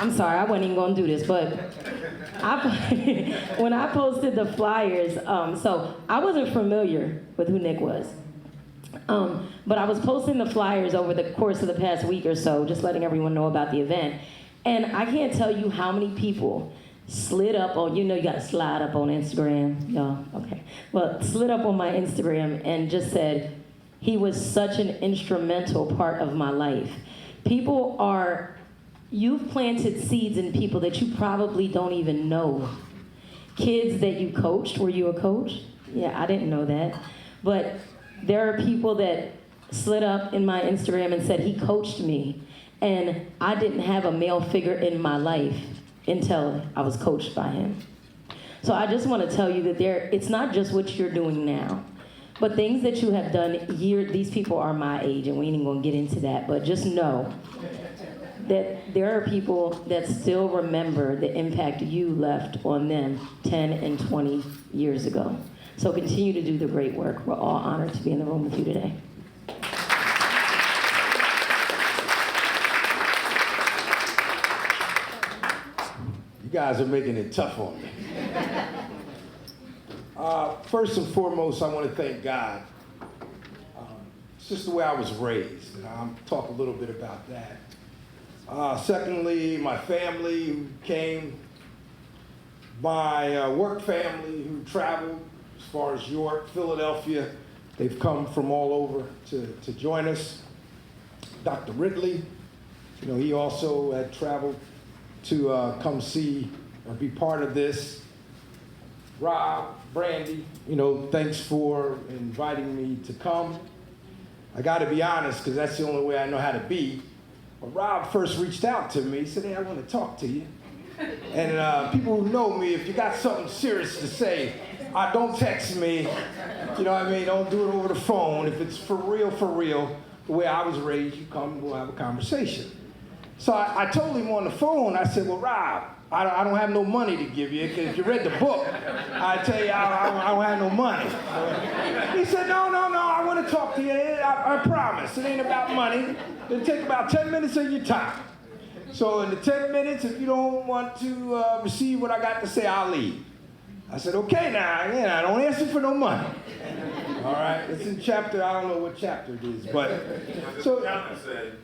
I'm sorry, I wasn't even gonna do this, but when I posted the flyers, so I wasn't familiar with who Nick was. But I was posting the flyers over the course of the past week or so, just letting everyone know about the event. And I can't tell you how many people slid up on, you gotta slide up on Instagram, y'all, okay. Well, slid up on my Instagram and just said, he was such an instrumental part of my life. You've planted seeds in people that you probably don't even know. Kids that you coached, were you a coach? Yeah, I didn't know that. But there are people that slid up in my Instagram and said he coached me, and I didn't have a male figure in my life until I was coached by him. So I just want to tell you that it's not just what you're doing now, but things that you have done these people are my age, and we ain't even gonna get into that, but just know that there are people that still remember the impact you left on them 10 and 20 years ago. So continue to do the great work. We're all honored to be in the room with you today. You guys are making it tough on me. First and foremost, I want to thank God. It's just the way I was raised, and I'll talk a little bit about that. Secondly, my family who came, my work family who traveled as far as York, Philadelphia. They've come from all over to join us. Dr. Ridley, he also had traveled to come see or be part of this. Rob, Brandy, thanks for inviting me to come. I got to be honest, because that's the only way I know how to be. When Rob first reached out to me, he said, hey, I want to talk to you. And people who know me, if you got something serious to say, don't text me. You know what I mean? Don't do it over the phone. If it's for real, the way I was raised, you come and we'll have a conversation. So I told him on the phone, I said, well, Rob, I don't have no money to give you, because if you read the book, I tell you I don't have no money. He said, no, I want to talk to you. I promise. It ain't about money. It'll take about 10 minutes of your time. So in the 10 minutes, if you don't want to receive what I got to say, I'll leave. I said, okay, now, I don't ask you for no money. All right, it's in chapter, I don't know what chapter it is, but. So the chapter said,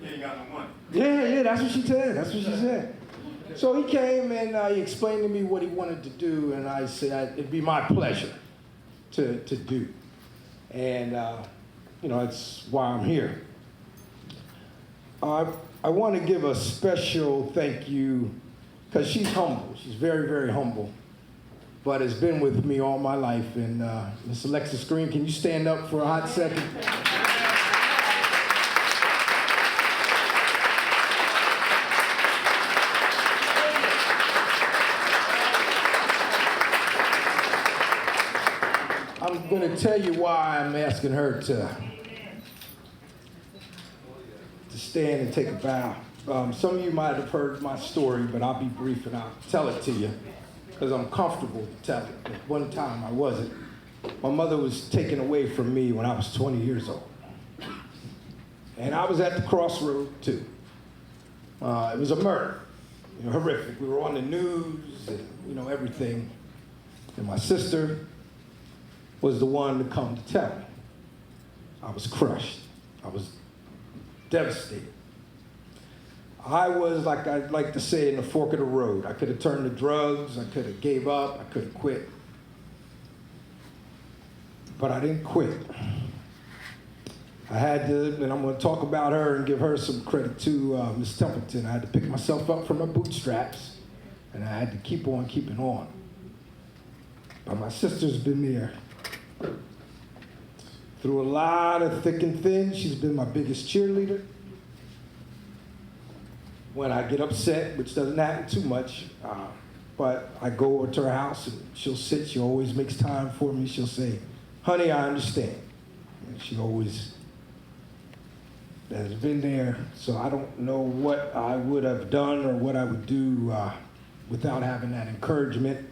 you ain't got no money. Yeah, that's what she said. So he came and he explained to me what he wanted to do, and I said it'd be my pleasure to do. And, that's why I'm here. I want to give a special thank you, because she's humble. She's very, very humble, but has been with me all my life. And Miss Alexis Green, can you stand up for a hot second? I'm going to tell you why I'm asking her to stand and take a bow. Some of you might have heard my story, but I'll be brief and I'll tell it to you because I'm comfortable to tell it. At one time I wasn't. My mother was taken away from me when I was 20 years old. And I was at the crossroad too. It was a murder, horrific. We were on the news and everything. And my sister was the one to come to tell me. I was crushed. I was devastated. I was, like I like to say, in the fork of the road. I could have turned to drugs, I could have gave up, I could have quit. But I didn't quit. I had to, and I'm going to talk about her and give her some credit to Miss Templeton. I had to pick myself up from my bootstraps, and I had to keep on keeping on. But my sister's been there. Through a lot of thick and thin, she's been my biggest cheerleader. When I get upset, which doesn't happen too much, but I go over to her house and she'll sit, she always makes time for me. She'll say, honey, I understand. And she always has been there, so I don't know what I would have done or what I would do without having that encouragement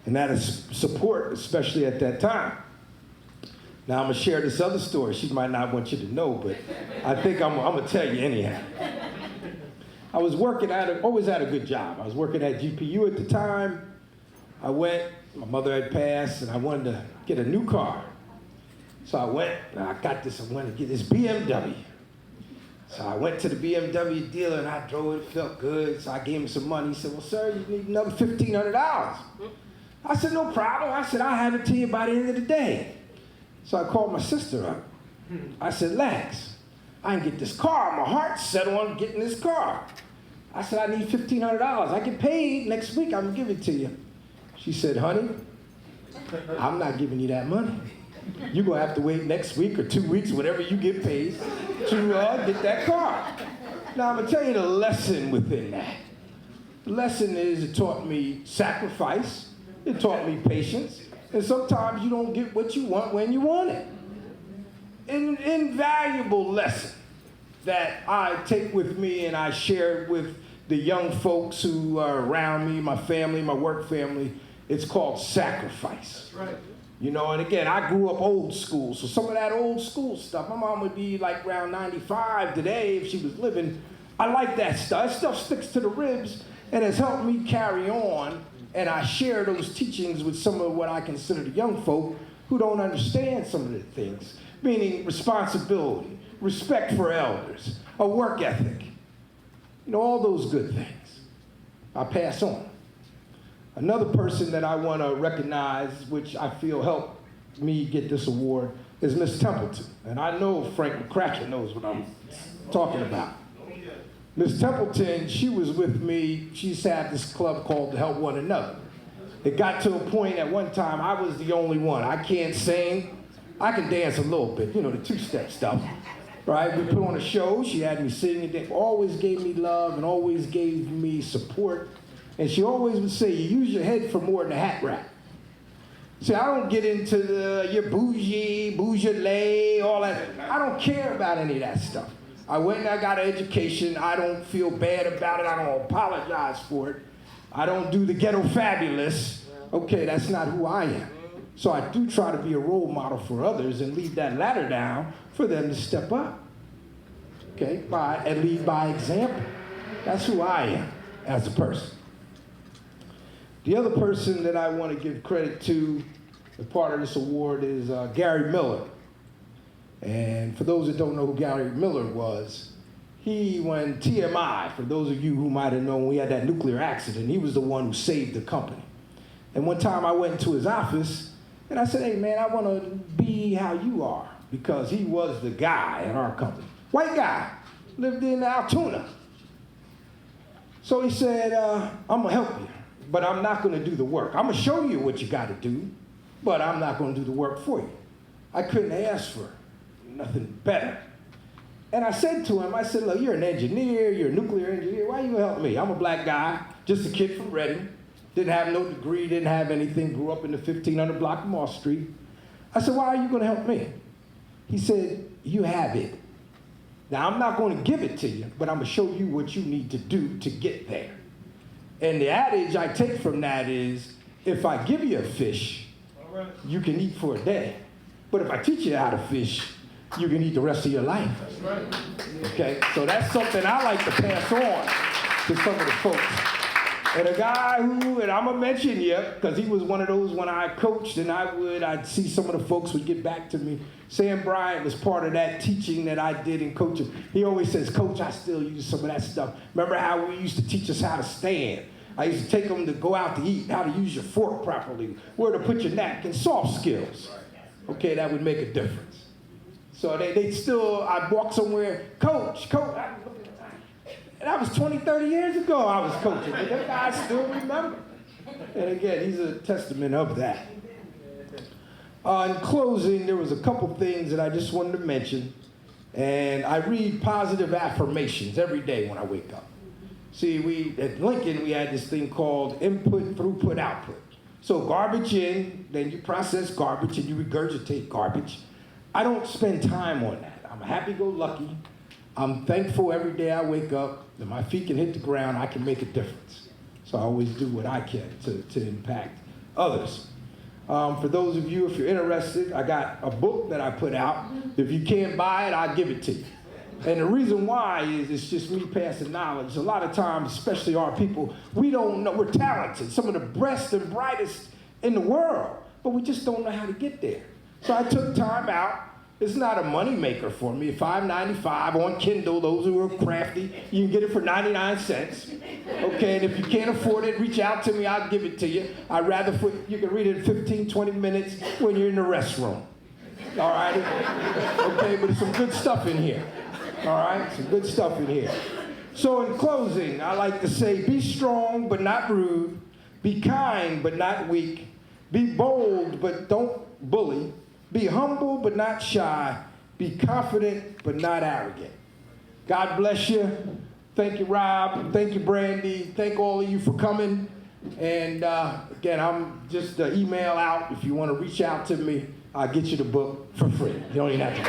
and that support, especially at that time. Now, I'm going to share this other story. She might not want you to know, but I think I'm going to tell you anyhow. I was working always had a good job. I was working at GPU at the time. I went, my mother had passed, and I wanted to get a new car. So I went, and I wanted to get this BMW. So I went to the BMW dealer, and I drove it felt good. So I gave him some money. He said, well, sir, you need another $1,500. I said, no problem. I said, I'll have it to you by the end of the day. So I called my sister up. I said, Lex, I can get this car. My heart's set on getting this car. I said, I need $1,500. I get paid next week. I'm going to give it to you. She said, honey, I'm not giving you that money. You're going to have to wait next week or 2 weeks, whatever you get paid, to get that car. Now, I'm going to tell you the lesson within that. The lesson is it taught me sacrifice. It taught me patience. And sometimes you don't get what you want when you want it. An invaluable lesson that I take with me and I share with the young folks who are around me, my family, my work family. It's called sacrifice. That's right. You know, and again, I grew up old school, so some of that old school stuff, my mom would be like around 95 today if she was living. I like that stuff. That stuff sticks to the ribs and has helped me carry on, and I share those teachings with some of what I consider the young folk who don't understand some of the things, meaning responsibility, respect for elders, a work ethic, you know, all those good things. I pass on. Another person that I want to recognize, which I feel helped me get this award, is Miss Templeton. And I know Frank McCracken knows what I'm talking about. Miss Templeton, she was with me. She's had this club called To Help One Another. It got to a point at one time I was the only one. I can't sing. I can dance a little bit, you know, the two-step stuff. Right? We put on a show. She had me sing and dance. Always gave me love and always gave me support. And she always would say, you use your head for more than a hat rack. See, I don't get into your bougie, bourgeois, all that. I don't care about any of that stuff. I went and I got an education. I don't feel bad about it. I don't apologize for it. I don't do the ghetto fabulous. Okay, that's not who I am. So I do try to be a role model for others and leave that ladder down for them to step up. Okay, and lead by example. That's who I am as a person. The other person that I want to give credit to as part of this award is Gary Miller. And for those that don't know who Gary Miller was, when TMI, for those of you who might have known, we had that nuclear accident, he was the one who saved the company. And one time I went into his office and I said, hey man, I want to be how you are, because he was the guy at our company. White guy, lived in Altoona. So he said, I'm going to help you. But I'm not going to do the work. I'm going to show you what you got to do, but I'm not going to do the work for you. I couldn't ask for nothing better. And I said to him, I said, look, you're an engineer, you're a nuclear engineer. Why are you going to help me? I'm a black guy, just a kid from Reading, didn't have no degree, didn't have anything, grew up in the 1500 block of Moss Street. I said, why are you going to help me? He said, you have it. Now, I'm not going to give it to you, but I'm going to show you what you need to do to get there. And the adage I take from that is, if I give you a fish, you can eat for a day. But if I teach you how to fish, you can eat the rest of your life. That's right. Okay, so that's something I like to pass on to some of the folks. And a guy who, and I'm going to mention you, because he was one of those when I coached and I'd see some of the folks would get back to me. Sam Bryant was part of that teaching that I did in coaching. He always says, Coach, I still use some of that stuff. Remember how we used to teach us how to stand? I used to take them to go out to eat, how to use your fork properly, where to put your napkin, soft skills. Okay, that would make a difference. So they still, I'd walk somewhere, Coach, and that was 20, 30 years ago I was coaching, but that guy still remember. And again, he's a testament of that. In closing, there was a couple things that I just wanted to mention, and I read positive affirmations every day when I wake up. See, at Lincoln, we had this thing called input, throughput, output. So garbage in, then you process garbage and you regurgitate garbage. I don't spend time on that. I'm happy-go-lucky. I'm thankful every day I wake up that my feet can hit the ground, I can make a difference. So I always do what I can to impact others. For those of you, if you're interested, I got a book that I put out. If you can't buy it, I'll give it to you. And the reason why is it's just me passing knowledge. A lot of times, especially our people, we don't know. We're talented, some of the best and brightest in the world, but we just don't know how to get there. So I took time out. It's not a money maker for me. $5.95 on Kindle. Those who are crafty, you can get it for 99 cents. Okay, and if you can't afford it, reach out to me. I'll give it to you. I'd rather you can read it in 15, 20 minutes when you're in the restroom. All right? Okay, but there's some good stuff in here. All right, some good stuff in here. So in closing, I like to say, be strong but not rude. Be kind but not weak. Be bold but don't bully. Be humble but not shy. Be confident but not arrogant. God bless you. Thank you, Rob. Thank you, Brandy. Thank all of you for coming. And again, I'm just email out. If you want to reach out to me, I'll get you the book for free. You don't even have to.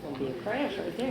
Gonna be a crash right there.